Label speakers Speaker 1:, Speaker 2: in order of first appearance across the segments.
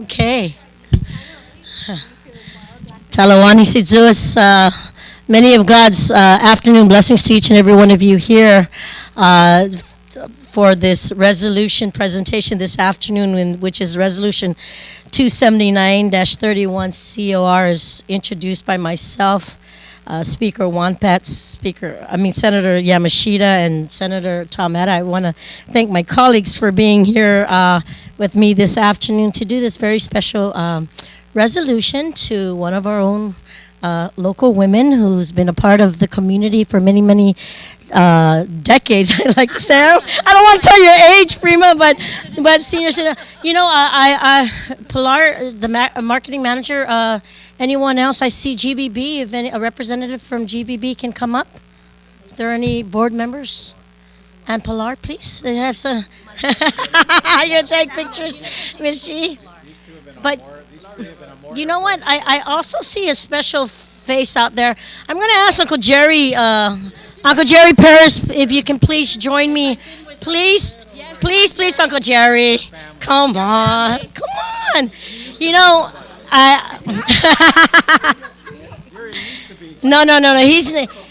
Speaker 1: Okay. Talawani Sidzus, many of God's afternoon blessings to each and every one of you here for this resolution presentation this afternoon, which is Resolution 279-31 COR, is introduced by myself, Speaker Juan Pat, Senator Yamashita, and Senator Tom Etta. I want to thank my colleagues for being here with me this afternoon to do this very special resolution to one of our own local women who's been a part of the community for many, many decades. I like to say. I don't want to tell your age, Prima, but senior citizen. Pilar, the marketing manager. Anyone else? I see GVB. If a representative from GVB can come up. Are there any board members? And Pilar, please. They have some. You take pictures, Miss G. But you know what? I also see a special face out there. I'm going to ask Uncle Jerry Paris, if you can please join me. Please, please, Uncle Jerry. Come on. Come on. You know, I. No.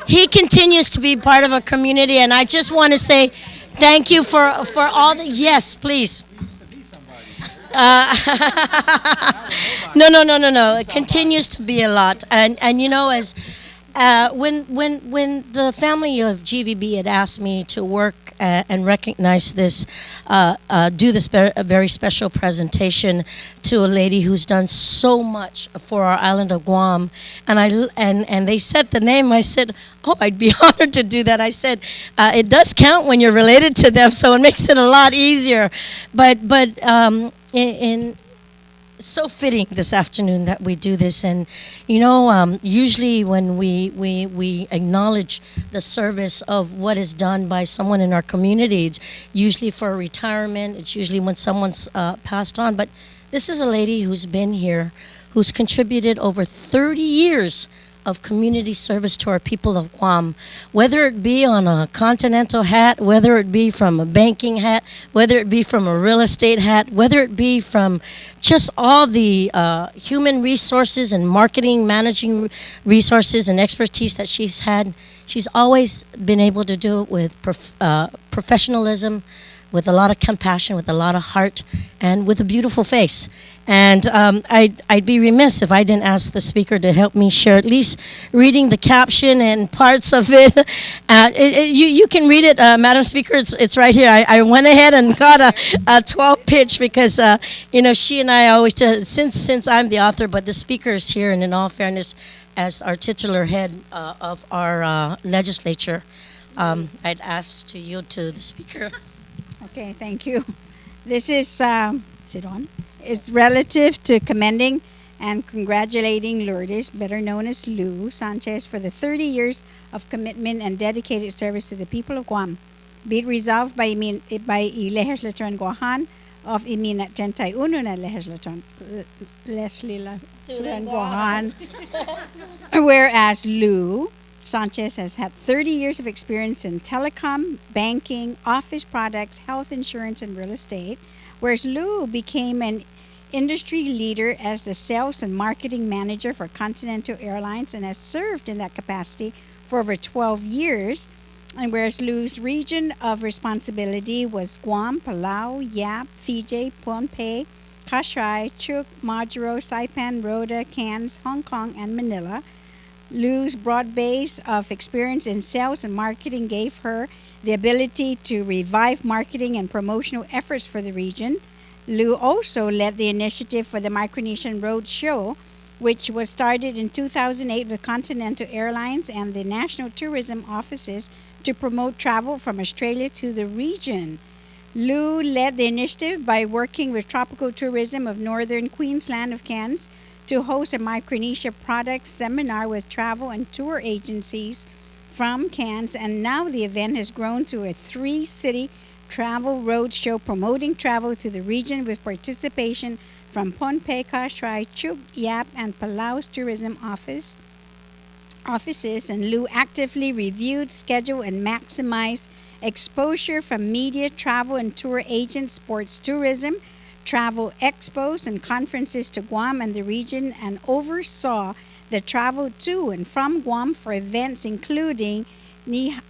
Speaker 1: He continues to be part of a community, and I just want to say thank you for all the. Yes, please. Uh, no. It continues to be a lot, and as when the family of GVB had asked me to work and recognize this, do this very special presentation to a lady who's done so much for our island of Guam, and they said the name. I said, "Oh, I'd be honored to do that." I said, "It does count when you're related to them, so it makes it a lot easier." But in so fitting this afternoon that we do this, and usually when we acknowledge the service of what is done by someone in our community, it's usually for retirement, it's usually when someone's passed on, but this is a lady who's been here, who's contributed over 30 years of community service to our people of Guam, whether it be on a continental hat, whether it be from a banking hat, whether it be from a real estate hat, whether it be from just all the human resources and marketing, managing resources and expertise that she's had. She's always been able to do it with professionalism, with a lot of compassion, with a lot of heart, and with a beautiful face. And I'd be remiss if I didn't ask the speaker to help me share at least reading the caption and parts of it. You can read it, Madam Speaker. It's right here. I went ahead and got a 12 pitch because she and I always since I'm the author, but the speaker is here, and in all fairness, as our titular head of our legislature, I'd ask to yield to the speaker.
Speaker 2: Okay, thank you. This is it on? It's relative to commending and congratulating Lourdes, better known as Lou Sanchez, for the 30 years of commitment and dedicated service to the people of Guam. Be it resolved by Legislaturan Guahan of Iminat 31 na Legislaturan Guahan, whereas Lou Sanchez has had 30 years of experience in telecom, banking, office products, health insurance, and real estate, whereas Lou became an industry leader as the sales and marketing manager for Continental Airlines and has served in that capacity for over 12 years. And whereas Lou's region of responsibility was Guam, Palau, Yap, Fiji, Pohnpei, Kashrai, Chuuk, Majuro, Saipan, Rhoda, Cairns, Hong Kong, and Manila, Lou's broad base of experience in sales and marketing gave her the ability to revive marketing and promotional efforts for the region. Lou also led the initiative for the Micronesian Road Show, which was started in 2008 with Continental Airlines and the National Tourism Offices to promote travel from Australia to the region. Lou led the initiative by working with Tropical Tourism of Northern Queensland of Cairns to host a Micronesia products seminar with travel and tour agencies from Cairns, and now the event has grown to a 3-city travel roadshow promoting travel to the region with participation from Pohnpei, Kashrai, Chuuk, Yap, and Palau's tourism offices, and Lou actively reviewed, scheduled, and maximized exposure from media, travel and tour agents, sports tourism, travel expos and conferences to Guam and the region and oversaw the travel to and from Guam for events including Nihita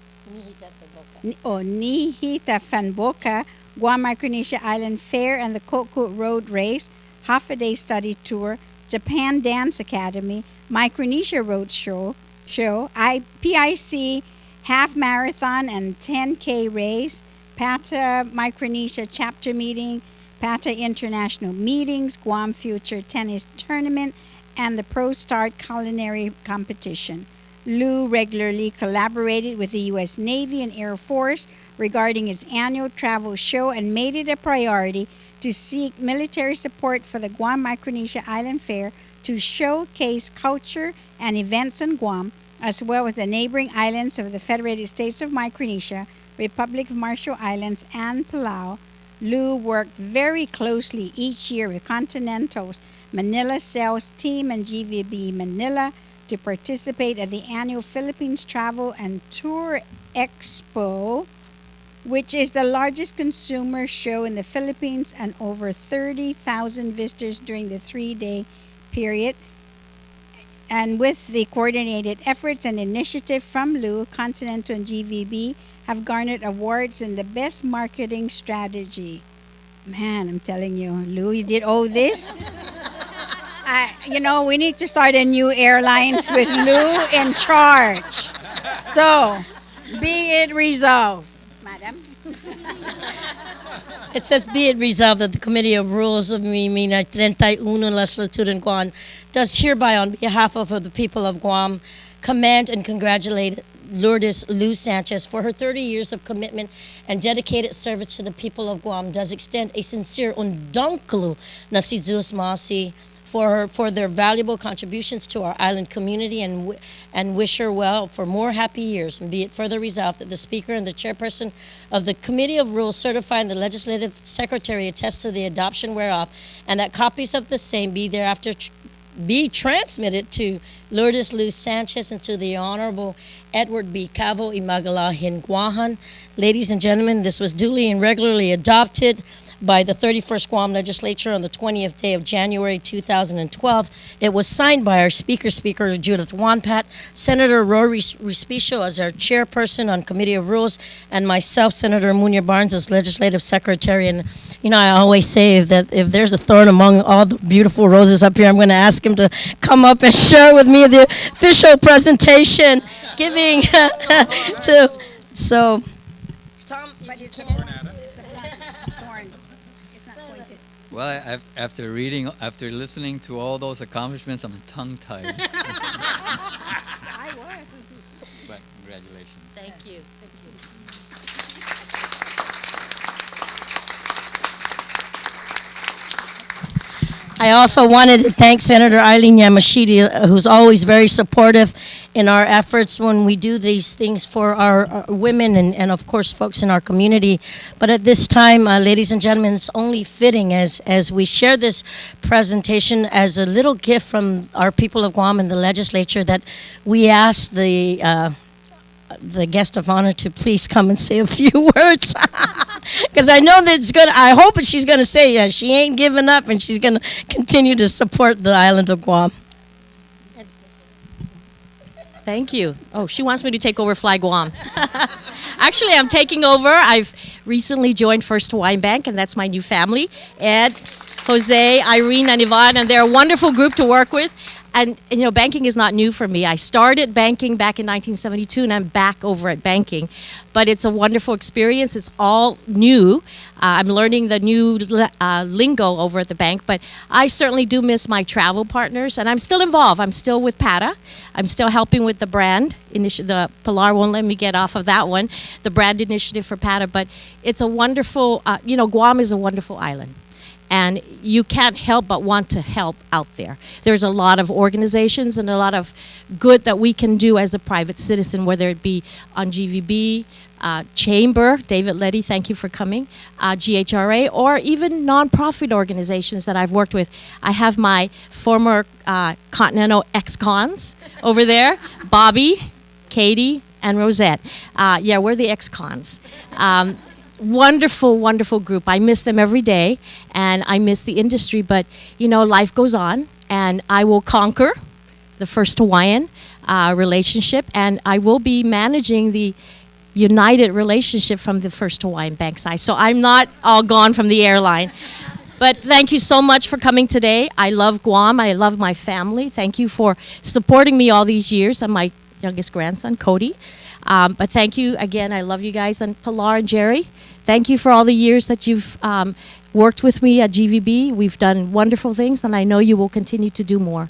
Speaker 2: Fanboka, Guam Micronesia Island Fair and the Kokut Road Race, half-a-day study tour, Japan Dance Academy, Micronesia Road Show, PIC half marathon and 10K race, PATA Micronesia chapter meeting, PATA International meetings, Guam Future Tennis Tournament, and the Pro Start Culinary Competition. Lou regularly collaborated with the U.S. Navy and Air Force regarding its annual travel show and made it a priority to seek military support for the Guam Micronesia Island Fair to showcase culture and events on Guam, as well as the neighboring islands of the Federated States of Micronesia, Republic of Marshall Islands, and Palau. Lou worked very closely each year with Continental's Manila sales team and GVB Manila to participate at the annual Philippines Travel and Tour Expo, which is the largest consumer show in the Philippines, and over 30,000 visitors during the 3-day period. And with the coordinated efforts and initiative from Lou, Continental and GVB have garnered awards in the best marketing strategy. Man, I'm telling you, Lou, you did all this? We need to start a new airlines with Lou in charge. So, be it resolved. Madam?
Speaker 1: It says, be it resolved that the Committee of Rules of Mimina 31 Legislature in Guam does hereby, on behalf of the people of Guam, commend and congratulate Lourdes Lou Sanchez for her 30 years of commitment and dedicated service to the people of Guam. Does extend a sincere undankulu na si Zeus Masi for their valuable contributions to our island community and wish her well for more happy years. And be it further resolved that the Speaker and the Chairperson of the Committee of Rules certify and the Legislative Secretary attest to the adoption whereof, and that copies of the same be thereafter be transmitted to Lourdes Lou Sanchez and to the Honorable Edward B. Cavo Imagala Hinguahan. Ladies and gentlemen, this was duly and regularly adopted by the 31st Guam Legislature on the 20th day of January 2012. It was signed by our Speaker Judith Wanpat, Senator Rory Respicio as our chairperson on Committee of Rules, and myself, Senator Munya Barnes, as Legislative Secretary. And, I always say that if there's a thorn among all the beautiful roses up here, I'm going to ask him to come up and share with me the official presentation, giving to, so, Tom, if you can.
Speaker 3: Well, after listening to all those accomplishments, I'm tongue-tied.
Speaker 2: I was.
Speaker 3: But congratulations.
Speaker 1: Thank you. I also wanted to thank Senator Eileen Yamashita, who's always very supportive in our efforts when we do these things for our women and, of course, folks in our community. But at this time, ladies and gentlemen, it's only fitting as we share this presentation as a little gift from our people of Guam and the legislature that we ask the guest of honor to please come and say a few words. Because I know that I hope that she's going to say she ain't giving up and she's going to continue to support the island of Guam.
Speaker 4: Thank you. Oh, she wants me to take over Fly Guam. Actually, I'm taking over. I've recently joined First Hawaiian Bank, and that's my new family. Ed, Jose, Irene, and Yvonne, and they're a wonderful group to work with. And, banking is not new for me. I started banking back in 1972, and I'm back over at banking. But it's a wonderful experience. It's all new. I'm learning the new lingo over at the bank. But I certainly do miss my travel partners, and I'm still involved. I'm still with PATA. I'm still helping with the brand initiative. The Pilar won't let me get off of that one, the brand initiative for PATA. But it's a wonderful, Guam is a wonderful island. And you can't help but want to help out there. There's a lot of organizations and a lot of good that we can do as a private citizen, whether it be on GVB, Chamber, David Letty, thank you for coming, GHRA, or even nonprofit organizations that I've worked with. I have my former Continental ex-cons over there, Bobby, Katie, and Rosette. We're the ex-cons. wonderful, wonderful group. I miss them every day, and I miss the industry. But you know, life goes on, and I will conquer the First Hawaiian relationship, and I will be managing the United relationship from the First Hawaiian Bank side. So I'm not all gone from the airline. But thank you so much for coming today. I love Guam. I love my family. Thank you for supporting me all these years, and my youngest grandson, Cody. But thank you again. I love you guys. And Pilar and Jerry, thank you for all the years that you've worked with me at GVB. We've done wonderful things, and I know you will continue to do more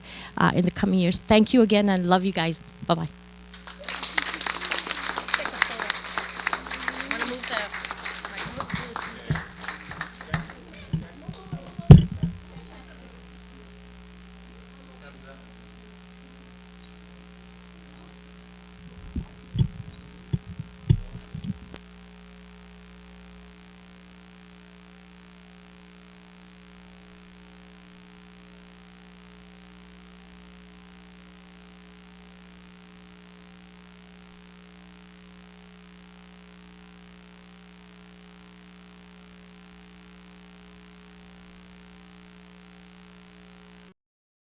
Speaker 4: in the coming years. Thank you again, and love you guys. Bye-bye.